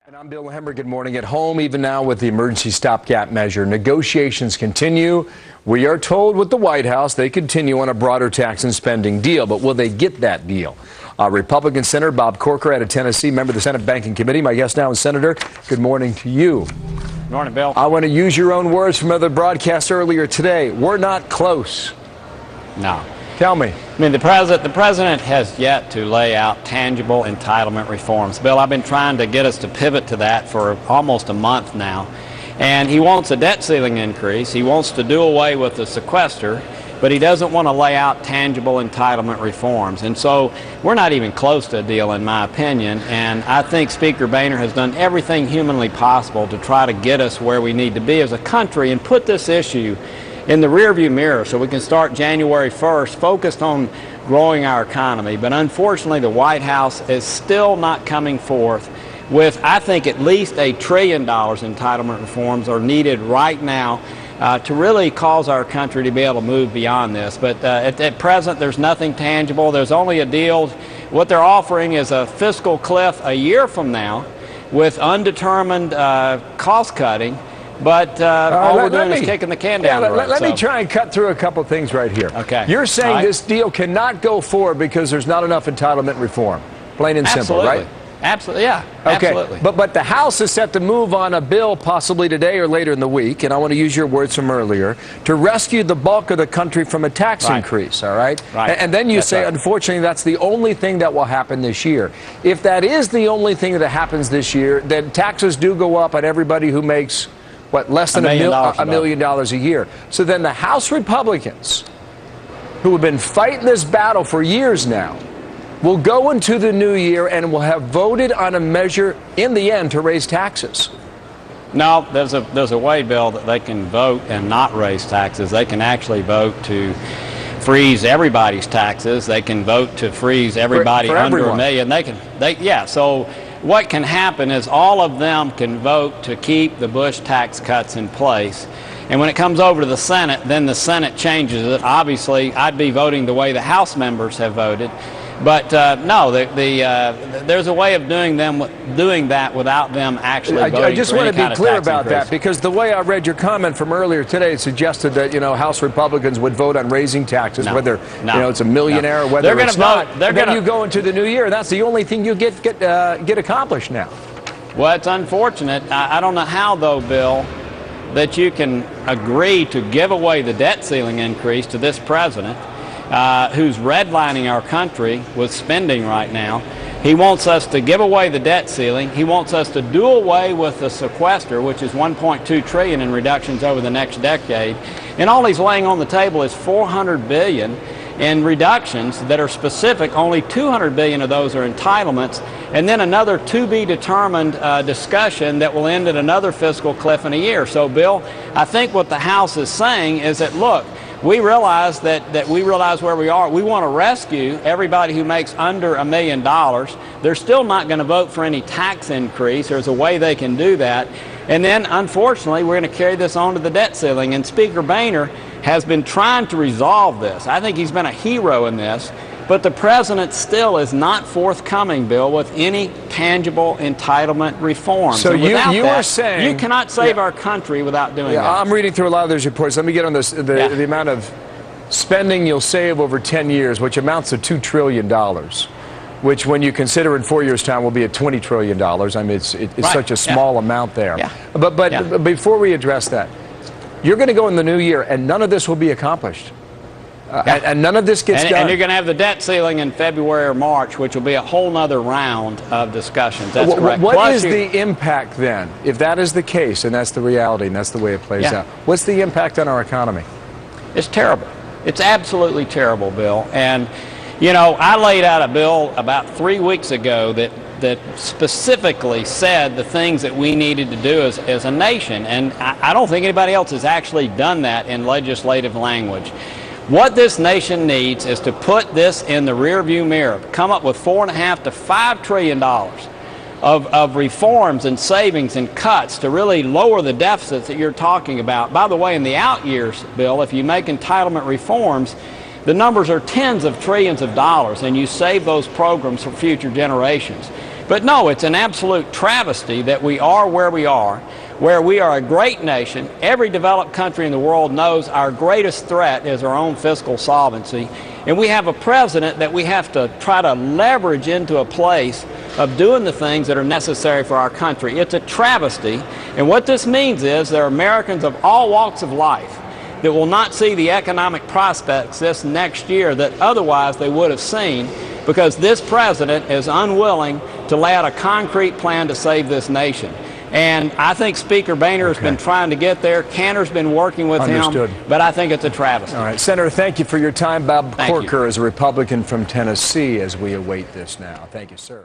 And I'm Bill Hemmer. Good morning. At home, even now with the emergency stopgap measure, negotiations continue. We are told with the White House they continue on a broader tax and spending deal. But will they get that deal? Republican Senator Bob Corker out of Tennessee, member of the Senate Banking Committee. My guest now is Senator. Good morning to you. Good morning, Bill. I want to use your own words from other broadcasts earlier today. We're not close. No. Tell me. I mean, the president has yet to lay out tangible entitlement reforms. Bill, I've been trying to get us to pivot to that for almost a month now. And he wants a debt ceiling increase. He wants to do away with the sequester, but he doesn't want to lay out tangible entitlement reforms. And so we're not even close to a deal, in my opinion. And I think Speaker Boehner has done everything humanly possible to try to get us where we need to be as a country and put this issue in the rearview mirror so we can start January 1st focused on growing our economy. But unfortunately, the White House is still not coming forth with, I think, at least $1 trillion entitlement reforms are needed right now to really cause our country to be able to move beyond this. But at present, there's nothing tangible. There's only a deal. What they're offering is a fiscal cliff a year from now with undetermined cost cutting. But all we're doing is kicking the can down the road. Let me try and cut through a couple things right here. Okay. You're saying this deal cannot go forward because there's not enough entitlement reform. Plain and simple, right? Absolutely, yeah. Okay. Absolutely. But the House is set to move on a bill possibly today or later in the week, and I want to use your words from earlier, to rescue the bulk of the country from a tax increase, all right? Right. And then you say, unfortunately, that's the only thing that will happen this year. If that is the only thing that happens this year, then taxes do go up on everybody who makes what, less than $1 million a year. So then the House Republicans, who have been fighting this battle for years now, will go into the new year and will have voted on a measure in the end to raise taxes. No, there's a way, Bill, that they can vote and not raise taxes. They can actually vote to freeze everybody's taxes. They can vote to freeze everybody under $1 million. So what can happen is all of them can vote to keep the Bush tax cuts in place. And when it comes over to the Senate, then the Senate changes it. Obviously, I'd be voting the way the House members have voted. But no, there's a way of doing that without them actually voting. I just want to be clear about increase. that, because the way I read your comment from earlier today, it suggested that House Republicans would vote on raising taxes, whether it's a millionaire or whether it's not. Then you go into the new year, and that's the only thing you get accomplished now. Well, it's unfortunate. I don't know how, though, Bill, that you can agree to give away the debt ceiling increase to this president, who's redlining our country with spending right now. He wants us to give away the debt ceiling. He wants us to do away with the sequester, which is $1.2 trillion in reductions over the next decade. And all he's laying on the table is $400 billion in reductions that are specific. Only $200 billion of those are entitlements, and then another to-be-determined discussion that will end at another fiscal cliff in a year. So, Bill, I think what the House is saying is that, look, we realize that we realize where we are. We want to rescue everybody who makes under $1 million. They're still not going to vote for any tax increase. There's a way they can do that. And then, unfortunately, we're going to carry this on to the debt ceiling. And Speaker Boehner has been trying to resolve this. I think he's been a hero in this. But the president still is not forthcoming, Bill, with any tangible entitlement reforms. So you are saying you cannot save our country without doing that. I'm reading through a lot of those reports. Let me get on this. The amount of spending you'll save over 10 years, which amounts to $2 trillion, which when you consider in 4 years' time will be at $20 trillion. I mean, it's such a small amount there. But before we address that, you're going to go in the new year, and none of this will be accomplished. And none of this gets done. And you're going to have the debt ceiling in February or March, which will be a whole nother round of discussions. That's correct. What is the impact then, if that is the case, and that's the reality, and that's the way it plays out? What's the impact on our economy? It's terrible. It's absolutely terrible, Bill. And, I laid out a bill about 3 weeks ago that specifically said the things that we needed to do as a nation. And I don't think anybody else has actually done that in legislative language. What this nation needs is to put this in the rearview mirror, come up with $4.5 to $5 trillion of reforms and savings and cuts to really lower the deficits that you're talking about. By the way, in the out years, Bill, if you make entitlement reforms, the numbers are tens of trillions of dollars, and you save those programs for future generations. But no, it's an absolute travesty that we are where we are a great nation. Every developed country in the world knows our greatest threat is our own fiscal solvency. And we have a president that we have to try to leverage into a place of doing the things that are necessary for our country. It's a travesty. And what this means is there are Americans of all walks of life that will not see the economic prospects this next year that otherwise they would have seen, because this president is unwilling to lay out a concrete plan to save this nation. And I think Speaker Boehner has been trying to get there. Cantor's been working with him, but I think it's a travesty. All right, Senator, thank you for your time. Bob Corker is a Republican from Tennessee as we await this now. Thank you, sir.